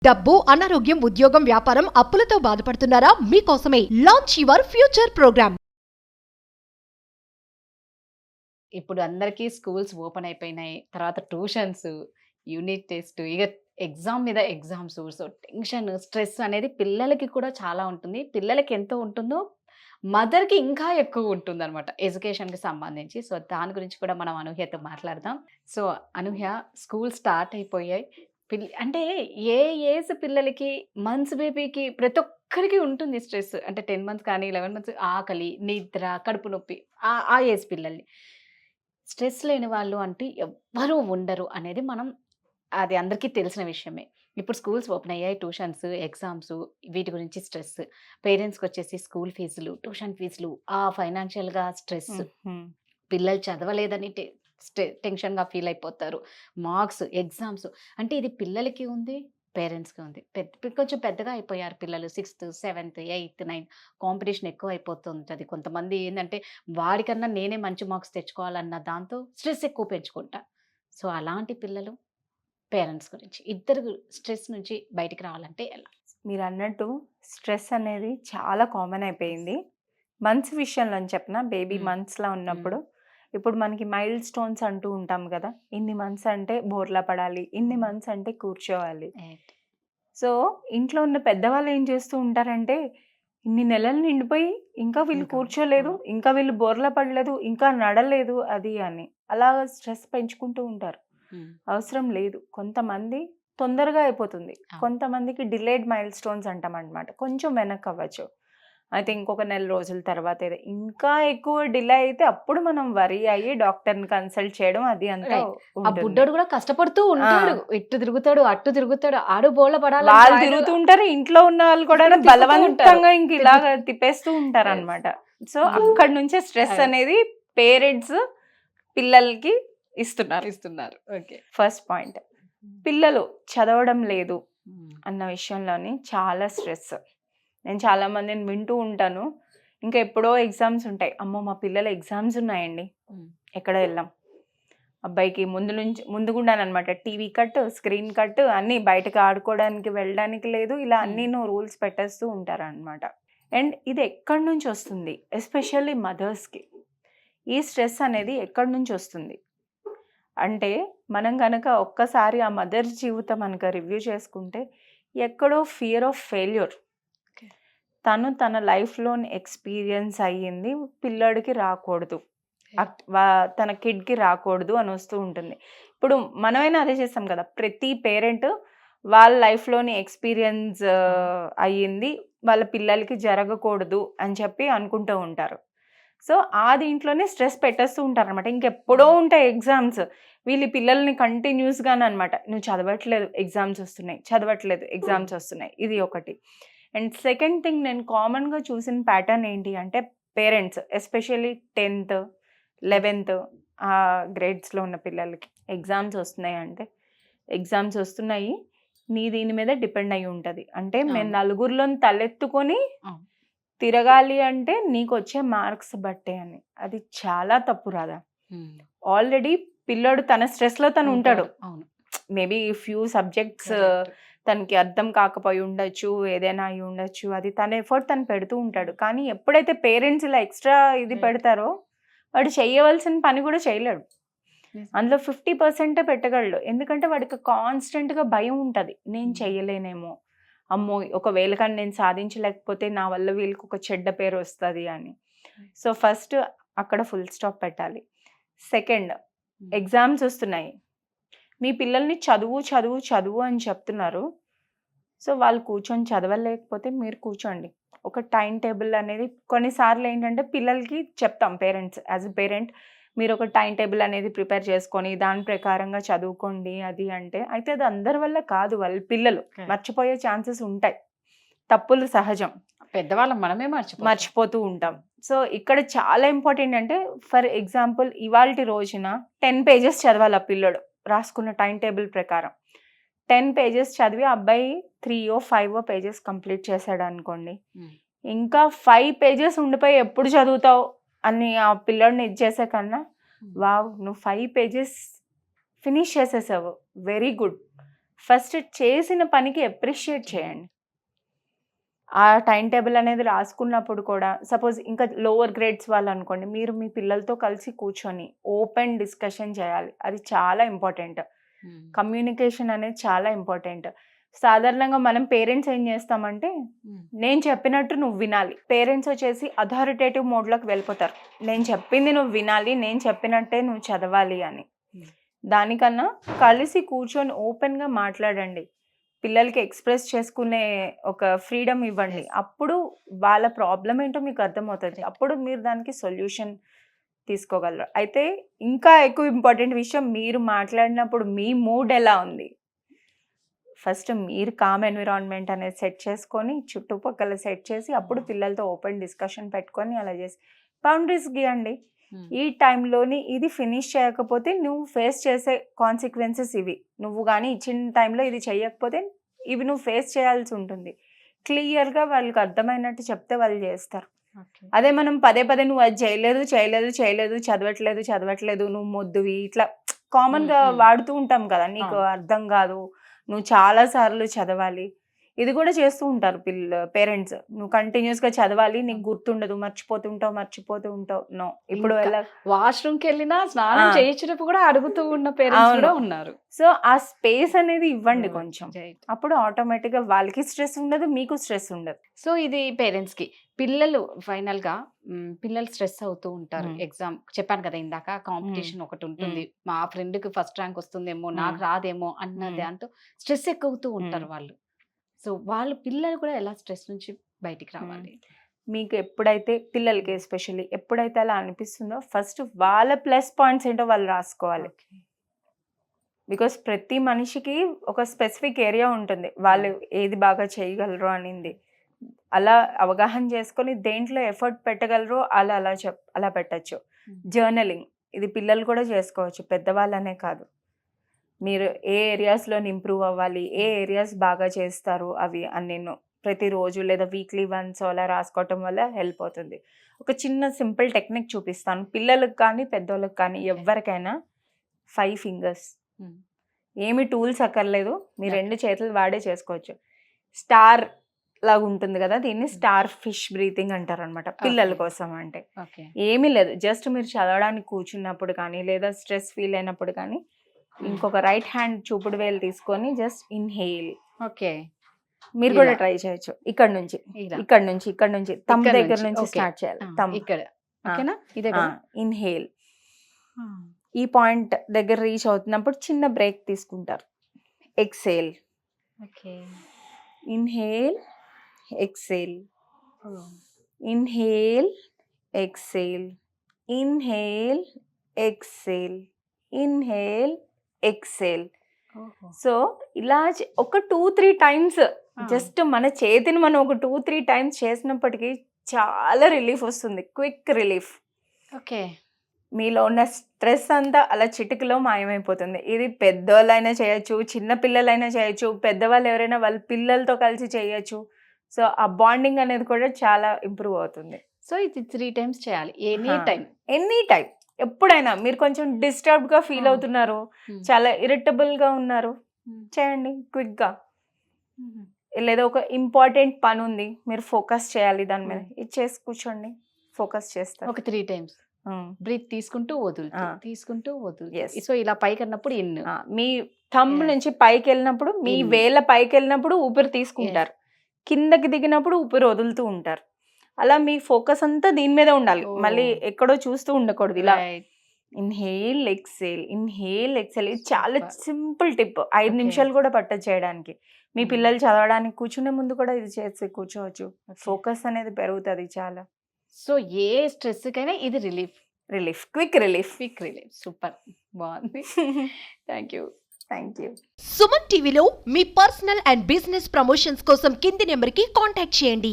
డబ్బు, అనారోగ్యం, ఉద్యోగం, వ్యాపారం, అప్పులతో బాధపడుతున్నారా? మీకోసమే లాంచ్ యువర్ ఫ్యూచర్ ప్రోగ్రామ్. ఇప్పుడు అందరికీ స్కూల్స్ ఓపెన్ అయిపోయినాయి. తర్వాత ట్యూషన్స్, యూనిట్ టెస్ట్, ఇక ఎగ్జామ్ మీద ఎగ్జామ్స్. సో, టెన్షన్, స్ట్రెస్ అనేది పిల్లలకి కూడా చాలా ఉంటుంది. పిల్లలకి ఎంత ఉంటుందో మదర్‌కి ఇంకా ఎక్కువ ఉంటుందనమాట ఎడ్యుకేషన్‌కి సంబంధించి. సో, దాని గురించి కూడా మనం అనూహ్యతో మాట్లాడదాం. సో, అనూహ్య, స్కూల్ స్టార్ట్ అయిపోయాయి. అంటే ఏ ఏజ్ పిల్లలకి, మంత్స్ బేబీకి ప్రతి ఒక్కరికి ఉంటుంది స్ట్రెస్. అంటే 10 మంత్స్ కానీ 11 మంత్స్ ఆకలి, నిద్ర, కడుపు నొప్పి, ఆ ఏజ్ పిల్లల్ని. స్ట్రెస్ లేని వాళ్ళు అంటూ ఎవ్వరూ ఉండరు అనేది అది అందరికీ తెలిసిన విషయమే. ఇప్పుడు స్కూల్స్ ఓపెన్ అయ్యాయి. ట్యూషన్స్, ఎగ్జామ్స్, వీటి గురించి స్ట్రెస్. పేరెంట్స్‌కి వచ్చేసి స్కూల్ ఫీజులు, ట్యూషన్ ఫీజులు, ఫైనాన్షియల్‌గా స్ట్రెస్. పిల్లలు చదవలేదని టెన్షన్‌గా ఫీల్ అయిపోతారు. Marks, exams. అంటే ఇది పిల్లలకి ఉంది, పేరెంట్స్‌కి ఉంది. కొంచెం పెద్దగా అయిపోయారు పిల్లలు. 6థ్, 7థ్, 8థ్, 9థ్ కాంపిటీషన్ ఎక్కువ అయిపోతుంటది. కొంతమంది ఏందంటే వాడికన్నా నేనే మంచి మార్క్స్ తెచ్చుకోవాలన్న దాంతో స్ట్రెస్ ఎక్కువ పెంచుకుంటా. సో, అలాంటి పిల్లలు, పేరెంట్స్ గురించి ఇద్దరు స్ట్రెస్ నుంచి బయటికి రావాలంటే ఎలా? మీరన్నట్టు స్ట్రెస్ అనేది చాలా కామన్ అయిపోయింది. మంత్స్ విషయంలో అని చెప్పిన బేబీ మంత్స్‌లా ఉన్నప్పుడు ఇప్పుడు మనకి మైల్ స్టోన్స్ అంటూ ఉంటాం కదా! ఇన్ని మంత్స్ అంటే బోర్లా పడాలి, ఇన్ని మంత్స్ అంటే కూర్చోవాలి. సో, ఇంట్లో ఉన్న పెద్దవాళ్ళు ఏం చేస్తూ ఉంటారంటే, ఇన్ని నెలలు నిండిపోయి ఇంకా వీళ్ళు కూర్చోలేదు, ఇంకా వీళ్ళు బోర్లా పడలేదు, ఇంకా నడలేదు అది అని. అలా స్ట్రెస్ పెంచుకుంటూ ఉంటారు. అవసరం లేదు. కొంతమంది తొందరగా అయిపోతుంది, కొంతమందికి డిలేడ్ మైల్ స్టోన్స్ అంటాం అనమాట. కొంచెం వెనక్కి అవ్వచ్చు. అయితే ఇంకొక నెల రోజుల తర్వాత ఇంకా ఎక్కువ డిలే అయితే అప్పుడు మనం వరీ అయ్యి డాక్టర్ని కన్సల్ట్ చేయడం అది అంతా. ఆ బుడ్డోడు కూడా కష్టపడుతూ ఉంటాడు. ఇటు తిరుగుతాడు, అట్టు తిరుగుతాడు, ఆడు బోళ్ళ పడాలి. వాళ్ళు తిరుగుతుంటారు, ఇంట్లో ఉన్న వాళ్ళు కూడా బలవంతంగా ఇంక ఇలాగ తిప్పేస్తూ ఉంటారు అనమాట. సో, అక్కడ నుంచే స్ట్రెస్ అనేది పేరెంట్స్ పిల్లలకి ఇస్తున్నారు. Okay, first point. పిల్లలు చదవడం లేదు అన్న విషయంలోని చాలా స్ట్రెస్. నేను చాలా మందిని వింటూ ఉంటాను, ఇంకా ఎప్పుడో ఎగ్జామ్స్ ఉంటాయి, అమ్మో మా పిల్లల ఎగ్జామ్స్ ఉన్నాయండి, ఎక్కడ వెళ్ళాం. అబ్బాయికి ముందుగుండానమాట, టీవీ కట్, స్క్రీన్ కట్, అన్నీ బయటకు ఆడుకోవడానికి వెళ్ళడానికి లేదు, ఇలా అన్నీ రూల్స్ పెట్టేస్తూ ఉంటారు అనమాట. అండ్ ఇది ఎక్కడి నుంచి వస్తుంది? ఎస్పెషల్లీ మదర్స్కి ఈ స్ట్రెస్ అనేది ఎక్కడి నుంచి వస్తుంది అంటే, మనం కనుక ఒక్కసారి ఆ మదర్ జీవితం కనుక రివ్యూ చేసుకుంటే, ఎక్కడో ఫియర్ ఆఫ్ ఫెయిల్యూర్ తను తన లైఫ్లోని ఎక్స్పీరియన్స్ అయ్యింది, పిల్లడికి రాకూడదు, తన కిడ్కి రాకూడదు అని వస్తూ ఉంటుంది. ఇప్పుడు మనమైనా అదే చేస్తాం కదా, ప్రతి పేరెంట్ వాళ్ళ లైఫ్లోని ఎక్స్పీరియన్స్ అయ్యింది వాళ్ళ పిల్లలకి జరగకూడదు అని చెప్పి అనుకుంటూ ఉంటారు. సో, దీంట్లోనే స్ట్రెస్ పెట్టేస్తూ ఉంటారు అనమాట. ఇంకెప్పుడో ఉంటాయి ఎగ్జామ్స్, వీళ్ళ పిల్లల్ని కంటిన్యూస్గానే అనమాట, నువ్వు చదవట్లేదు, ఎగ్జామ్స్ వస్తున్నాయి, ఇది ఒకటి. అండ్ సెకండ్ థింగ్, నేను కామన్గా చూసిన ప్యాటర్న్ ఏంటి అంటే, పేరెంట్స్ ఎస్పెషల్లీ 10th, 11th గ్రేడ్స్లో ఉన్న పిల్లలకి ఎగ్జామ్స్ వస్తున్నాయి అంటే, ఎగ్జామ్స్ వస్తున్నాయి నీ దీని మీద డిపెండ్ అయి ఉంటుంది. అంటే మేము నలుగురిలో తలెత్తుకొని తిరగాలి అంటే నీకు వచ్చే మార్క్స్ బట్టే అని. అది చాలా తప్పు రాదా. ఆల్రెడీ పిల్లోడు తన స్ట్రెస్లో తను ఉంటాడు. మేబీ ఫ్యూ సబ్జెక్ట్స్ తనకి అర్థం కాకపోయి ఉండొచ్చు, ఏదైనా అయి ఉండొచ్చు, అది తన ఎఫర్ట్ తను పెడుతూ ఉంటాడు. కానీ ఎప్పుడైతే పేరెంట్స్ ఇలా ఎక్స్ట్రా ఇది పెడతారో, వాడు చేయవలసిన పని కూడా చేయలేడు. అందులో 50% పెట్టగలడు. ఎందుకంటే వాడికి కాన్స్టెంట్గా భయం ఉంటుంది, నేను చెయ్యలేనేమో, అమ్మో ఒకవేళ కానీ నేను సాధించలేకపోతే నా వల్ల వీళ్ళకి ఒక చెడ్డ పేరు వస్తుంది అని. సో, ఫస్ట్ అక్కడ ఫుల్ స్టాప్ పెట్టాలి. సెకండ్, ఎగ్జామ్స్ వస్తున్నాయి, మీ పిల్లల్ని చదువు అని చెప్తున్నారు. సో, వాళ్ళు కూర్చొని చదవలేకపోతే మీరు కూర్చోండి, ఒక టైం టేబుల్ అనేది. కొన్నిసార్లు ఏంటంటే పిల్లలకి చెప్తాం పేరెంట్స్, యాజ్ ఎ పేరెంట్ మీరు ఒక టైం టేబుల్ అనేది ప్రిపేర్ చేసుకొని దాని ప్రకారంగా చదువుకోండి అది అంటే. అయితే అది అందరి వల్ల కాదు, వాళ్ళ పిల్లలు మర్చిపోయే ఛాన్సెస్ ఉంటాయి, తప్పులు సహజం, పెద్దవాళ్ళం మనమే మర్చిపోతూ ఉంటాం. సో, ఇక్కడ చాలా ఇంపార్టెంట్ అంటే, ఫర్ ఎగ్జాంపుల్ ఇవాల్టి రోజున 10 pages చదవాలి ఆ పిల్లడు రాసుకున్న టైం టేబుల్ ప్రకారం. 10 pages చదివి అబ్బాయి 3 or 5 pages కంప్లీట్ చేశాడు అనుకోండి, ఇంకా 5 pages ఉండిపోయి ఎప్పుడు చదువుతావు అని ఆ పిల్లోడిని ఇచ్చేసే కన్నా, వావ్ నువ్వు 5 pages ఫినిష్ చేసేసావు, వెరీ గుడ్, ఫస్ట్ చేసిన పనికి అప్రిషియేట్ చేయండి. ఆ టైం టేబుల్ అనేది రాసుకున్నప్పుడు కూడా సపోజ్ ఇంకా లోవర్ గ్రేడ్స్ వాళ్ళు అనుకోండి, మీరు మీ పిల్లలతో కలిసి కూర్చొని ఓపెన్ డిస్కషన్ చేయాలి. అది చాలా ఇంపార్టెంట్. కమ్యూనికేషన్ అనేది చాలా ఇంపార్టెంట్. సాధారణంగా మనం పేరెంట్స్ ఏం చేస్తామంటే, నేను చెప్పినట్టు నువ్వు వినాలి. పేరెంట్స్ వచ్చేసి అథారిటేటివ్ మోడ్లోకి వెళ్ళిపోతారు. నేను చెప్పింది నువ్వు వినాలి, నేను చెప్పినట్టే నువ్వు చదవాలి అని. దానికన్నా కలిసి కూర్చొని ఓపెన్గా మాట్లాడండి. పిల్లలకి ఎక్స్ప్రెస్ చేసుకునే ఒక ఫ్రీడమ్ ఇవ్వండి. అప్పుడు వాళ్ళ ప్రాబ్లం ఏంటో మీకు అర్థమవుతుంది. అప్పుడు మీరు దానికి సొల్యూషన్ తీసుకోగలరు. అయితే ఇంకా ఎక్కువ ఇంపార్టెంట్ విషయం, మీరు మాట్లాడినప్పుడు మీ మూడ్ ఎలా ఉంది. ఫస్ట్ మీరు కామ్ ఎన్విరాన్మెంట్ అనేది సెట్ చేసుకొని, చుట్టుపక్కల సెట్ చేసి, అప్పుడు పిల్లలతో ఓపెన్ డిస్కషన్ పెట్టుకొని అలా చేసి బౌండరీస్ గీయండి. ఈ టైంలోని ఇది ఫినిష్ చేయకపోతే నువ్వు ఫేస్ చేసే కాన్సిక్వెన్సెస్ ఇవి. నువ్వు కానీ ఇచ్చిన టైంలో ఇది చేయకపోతే ఇవి నువ్వు ఫేస్ చేయాల్సి ఉంటుంది. క్లియర్గా వాళ్ళకి అర్థమైనట్టు చెప్తే వాళ్ళు చేస్తారు. అదే మనం పదే పదే నువ్వు అది చేయలేదు, చదవట్లేదు, నువ్వు మొద్దువి, ఇట్లా కామన్గా వాడుతూ ఉంటాం కదా, నీకు అర్థం కాదు, నువ్వు చాలా సార్లు చదవాలి, ఇది కూడా చేస్తూ ఉంటారు పేరెంట్స్. నువ్వు కంటిన్యూస్గా చదవాలి, నీకు గుర్తుండదు, మర్చిపోతూ ఉంటావు. నో, ఇప్పుడు వాష్రూమ్కి వెళ్ళినా స్నానం చేయించినప్పుడు కూడా అడుగుతూ ఉన్న పేరెంట్స్ కూడా ఉన్నారు. సో ఆ స్పేస్ అనేది ఇవ్వండి కొంచెం, అప్పుడు ఆటోమేటిక్గా వాళ్ళకి స్ట్రెస్ ఉండదు, మీకు స్ట్రెస్ ఉండదు. సో ఇది పేరెంట్స్ కి. పిల్లలు ఫైనల్ గా పిల్లలు స్ట్రెస్ అవుతూ ఉంటారు. ఎగ్జామ్ చెప్పాను కదా ఇందాక, కాంపిటీషన్ ఒకటి ఉంటుంది, మా ఫ్రెండ్ కి ఫస్ట్ ర్యాంక్ వస్తుందేమో, నాకు రాదేమో అన్నది అంటూ స్ట్రెస్ ఎక్కువతూ ఉంటారు వాళ్ళు. సో వాళ్ళు పిల్లలు కూడా ఎలా స్ట్రెస్ నుంచి బయటికి రావాలి? మీకు ఎప్పుడైతే పిల్లలకి ఎస్పెషల్లీ ఎప్పుడైతే అలా అనిపిస్తుందో, ఫస్ట్ వాళ్ళ ప్లస్ పాయింట్స్ ఏంటో వాళ్ళు రాసుకోవాలి. బికాస్ ప్రతి మనిషికి ఒక స్పెసిఫిక్ ఏరియా ఉంటుంది, వాళ్ళు ఏది బాగా చేయగలరు అనింది. అలా అవగాహన చేసుకొని దేంట్లో ఎఫర్ట్ పెట్టగలరో అలా పెట్టచ్చు. జర్నలింగ్ ఇది పిల్లలు కూడా చేసుకోవచ్చు, పెద్దవాళ్ళనే కాదు. మీరు ఏ ఏరియాస్లో ఇంప్రూవ్ అవ్వాలి, ఏ ఏరియాస్ బాగా చేస్తారు అవి అన్నీ ప్రతిరోజు లేదా వీక్లీ వన్స్ అలా రాసుకోవటం వల్ల హెల్ప్ అవుతుంది. ఒక చిన్న సింపుల్ టెక్నిక్ చూపిస్తాను, పిల్లలకు కానీ పెద్దోళ్ళకి కానీ ఎవరికైనా. 5 fingers, ఏమి టూల్స్ అక్కర్లేదు, మీ 2 చేతులు వాడే చేసుకోవచ్చు. స్టార్ లాగా ఉంటుంది కదా, దీన్ని స్టార్ ఫిష్ బ్రీతింగ్ అంటారు అనమాట పిల్లల కోసం. అంటే ఏమీ లేదు, జస్ట్ మీరు చదవడానికి కూర్చున్నప్పుడు కానీ లేదా స్ట్రెస్ ఫీల్ అయినప్పుడు కానీ ఇంకొక రైట్ హ్యాండ్ చూపుడు వేలు తీసుకొని జస్ట్ ఇన్హేల్. ఓకే, మీరు కూడా ట్రై చేయొచ్చు. ఇక్కడ నుంచి తమ్ దగ్గర నుంచి స్టార్ట్ చేయాలి. తమ్ ఇక్కడ, ఇన్హేల్. ఈ పాయింట్ దగ్గర రీచ్ అవుతున్నప్పుడు చిన్న బ్రేక్ తీసుకుంటారు. Exhale, inhale, exhale, inhale, exhale, inhale, exhale, inhale, exhale. So ఇలా ఒక 2-3 times జస్ట్ మన చేతిని మనం ఒక 2-3 times చేసినప్పటికీ చాలా రిలీఫ్ వస్తుంది, క్విక్ రిలీఫ్. ఓకే, మీలో ఉన్న స్ట్రెస్ అంతా అలా చిటికలో మాయమైపోతుంది. ఇది పెద్దోళ్ళైనా చేయొచ్చు, చిన్న పిల్లలైనా చేయొచ్చు, పెద్దవాళ్ళు ఎవరైనా వాళ్ళ పిల్లలతో కలిసి చేయొచ్చు. సో ఆ బాండింగ్ అనేది కూడా చాలా ఇంప్రూవ్ అవుతుంది. సో ఇది 3 times చేయాలి, ఎనీ టైం, ఎప్పుడైనా. మీరు కొంచెం డిస్టర్బ్డ్గా ఫీల్ అవుతున్నారు, చాలా ఇరిటబుల్గా ఉన్నారు, చేయండి క్విక్గా. లేదా ఒక ఇంపార్టెంట్ పని ఉంది, మీరు ఫోకస్ చేయాలి దాని మీద, ఇది చేసి కూర్చోండి, ఫోకస్ చేస్తారు. ఒక 3 times బ్రీత్ తీసుకుంటూ వదులుతూ. సో ఇలా పైకి అన్నప్పుడు మీ థంబ్ నుంచి పైకి వెళ్ళినప్పుడు, మీ వేళ్ళ పైకి వెళ్ళినప్పుడు ఊపిరి తీసుకుంటారు, కిందకి దిగినప్పుడు ఊపిరి వదులుతూ ఉంటారు. అలా మీ ఫోకస్ అంతా దీని మీద ఉండాలి, మళ్ళీ ఎక్కడో చూస్తూ ఉండకూడదు. ఇలా ఇన్హేల్, ఎక్సేల్, ఇన్హేల్, ఎక్సేల్. ఇది చాలా సింపుల్ టిప్, 5 నిమిషాలు కూడా పట్టదు చేయడానికి. మీ పిల్లలు చదవడానికి కూర్చునే ముందు కూడా ఇది చేసి కూర్చోవచ్చు, ఫోకస్ అనేది పెరుగుతుంది చాలా. సో ఏ స్ట్రెస్ కైనా ఇది క్విక్ రిలీఫ్. సూపర్, బాగుంది. Thank you. సుమన్ టీవీలో మీ పర్సనల్ అండ్ బిజినెస్ ప్రమోషన్స్ కోసం కింది నెంబర్కి కాంటాక్ట్ చేయండి.